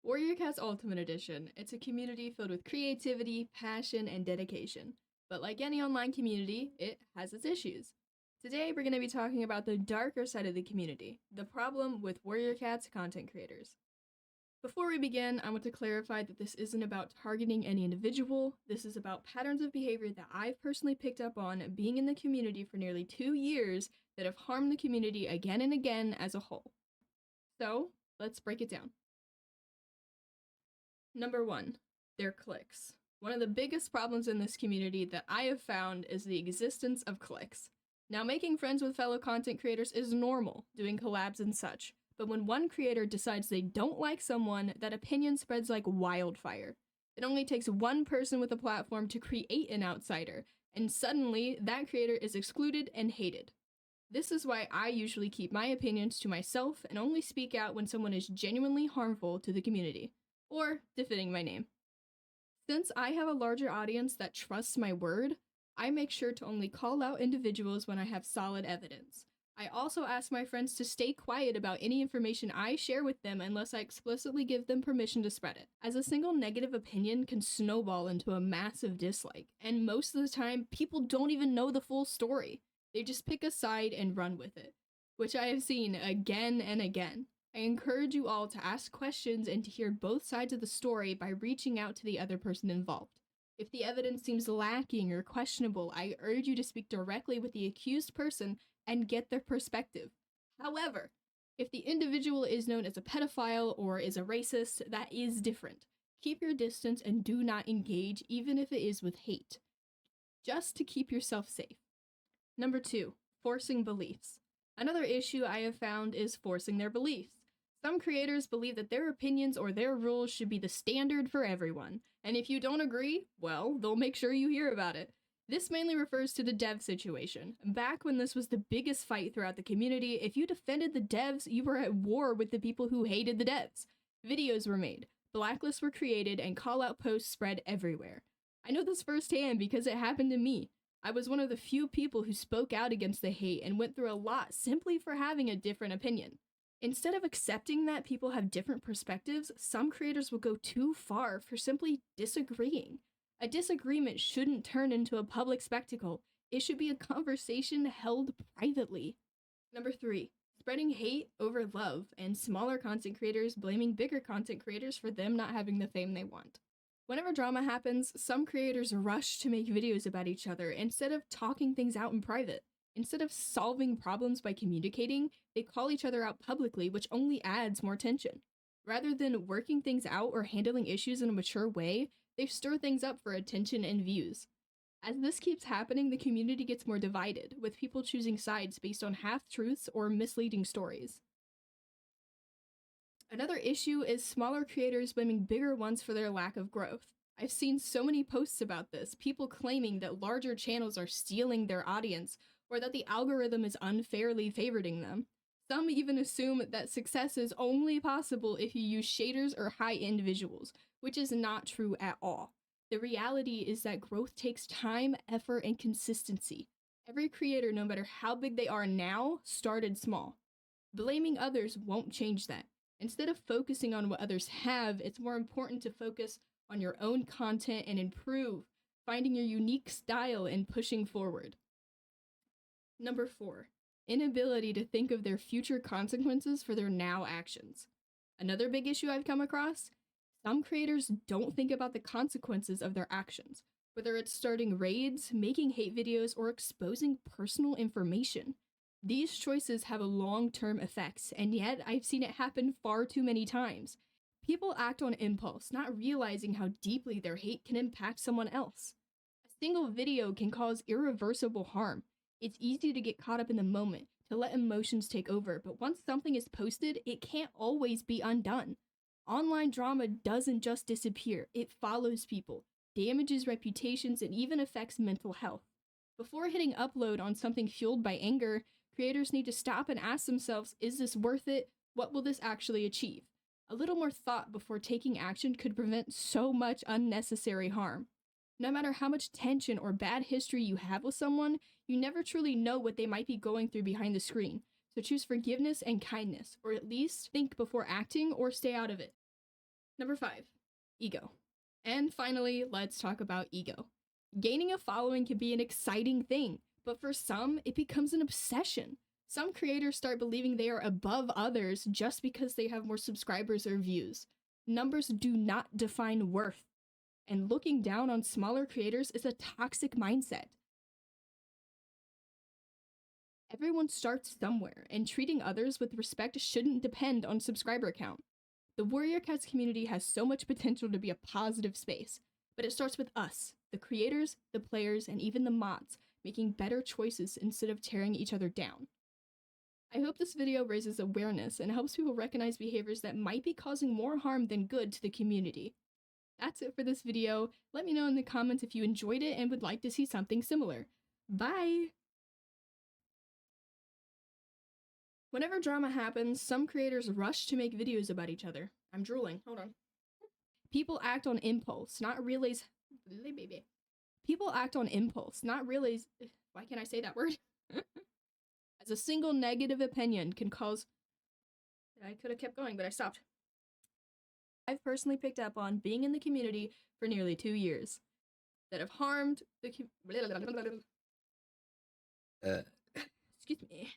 Warrior Cats Ultimate Edition. It's a community filled with creativity, passion, and dedication. But like any online community, it has its issues. Today, we're going to be talking about the darker side of the community, the problem with Warrior Cats content creators. Before we begin, I want to clarify that this isn't about targeting any individual. This is about patterns of behavior that I've personally picked up on being in the community for nearly 2 years that have harmed the community again and again as a whole. So, let's break it down. Number 1, their cliques. One of the biggest problems in this community that I have found is the existence of cliques. Now, making friends with fellow content creators is normal, doing collabs and such, but when one creator decides they don't like someone, that opinion spreads like wildfire. It only takes one person with a platform to create an outsider, and suddenly that creator is excluded and hated. This is why I usually keep my opinions to myself and only speak out when someone is genuinely harmful to the community, or defending my name. Since I have a larger audience that trusts my word, I make sure to only call out individuals when I have solid evidence. I also ask my friends to stay quiet about any information I share with them unless I explicitly give them permission to spread it, as a single negative opinion can snowball into a massive dislike, and most of the time, people don't even know the full story. They just pick a side and run with it, which I have seen again and again. I encourage you all to ask questions and to hear both sides of the story by reaching out to the other person involved. If the evidence seems lacking or questionable, I urge you to speak directly with the accused person and get their perspective. However, if the individual is known as a pedophile or is a racist, that is different. Keep your distance and do not engage, even if it is with hate, just to keep yourself safe. Number 2, forcing beliefs. Another issue I have found is forcing their beliefs. Some creators believe that their opinions or their rules should be the standard for everyone, and if you don't agree, well, they'll make sure you hear about it. This mainly refers to the dev situation. Back when this was the biggest fight throughout the community, if you defended the devs, you were at war with the people who hated the devs. Videos were made, blacklists were created, and call-out posts spread everywhere. I know this firsthand because it happened to me. I was one of the few people who spoke out against the hate and went through a lot simply for having a different opinion. Instead of accepting that people have different perspectives, some creators will go too far for simply disagreeing. A disagreement shouldn't turn into a public spectacle. It should be a conversation held privately. Number 3, spreading hate over love, and smaller content creators blaming bigger content creators for them not having the fame they want. Whenever drama happens, some creators rush to make videos about each other instead of talking things out in private. Instead of solving problems by communicating, they call each other out publicly, which only adds more tension. Rather than working things out or handling issues in a mature way, they stir things up for attention and views. As this keeps happening, the community gets more divided, with people choosing sides based on half-truths or misleading stories. Another issue is smaller creators blaming bigger ones for their lack of growth. I've seen so many posts about this, people claiming that larger channels are stealing their audience, or that the algorithm is unfairly favoriting them. Some even assume that success is only possible if you use shaders or high-end visuals, which is not true at all. The reality is that growth takes time, effort, and consistency. Every creator, no matter how big they are now, started small. Blaming others won't change that. Instead of focusing on what others have, it's more important to focus on your own content and improve, finding your unique style and pushing forward. Number 4, inability to think of their future consequences for their now actions. Another big issue I've come across, some creators don't think about the consequences of their actions, whether it's starting raids, making hate videos, or exposing personal information. These choices have a long-term effects, and yet I've seen it happen far too many times. People act on impulse, not realizing how deeply their hate can impact someone else. A single video can cause irreversible harm. It's easy to get caught up in the moment, to let emotions take over, but once something is posted, it can't always be undone. Online drama doesn't just disappear, it follows people, damages reputations, and even affects mental health. Before hitting upload on something fueled by anger, creators need to stop and ask themselves, is this worth it? What will this actually achieve? A little more thought before taking action could prevent so much unnecessary harm. No matter how much tension or bad history you have with someone, you never truly know what they might be going through behind the screen. So choose forgiveness and kindness, or at least think before acting or stay out of it. Number 5, ego. And finally, let's talk about ego. Gaining a following can be an exciting thing, but for some, it becomes an obsession. Some creators start believing they are above others just because they have more subscribers or views. Numbers do not define worth, and looking down on smaller creators is a toxic mindset. Everyone starts somewhere, and treating others with respect shouldn't depend on subscriber count. The Warrior Cats community has so much potential to be a positive space, but it starts with us, the creators, the players, and even the mods, making better choices instead of tearing each other down. I hope this video raises awareness and helps people recognize behaviors that might be causing more harm than good to the community. That's it for this video. Let me know in the comments if you enjoyed it and would like to see something similar. Bye! Whenever drama happens, some creators rush to make videos about each other. I'm drooling. Hold on. People act on impulse, not realize... People act on impulse, not realize... Why can't I say that word? As a single negative opinion can cause... I could have kept going, but I stopped. I've personally picked up on being in the community for nearly 2 years that have harmed the... Excuse me.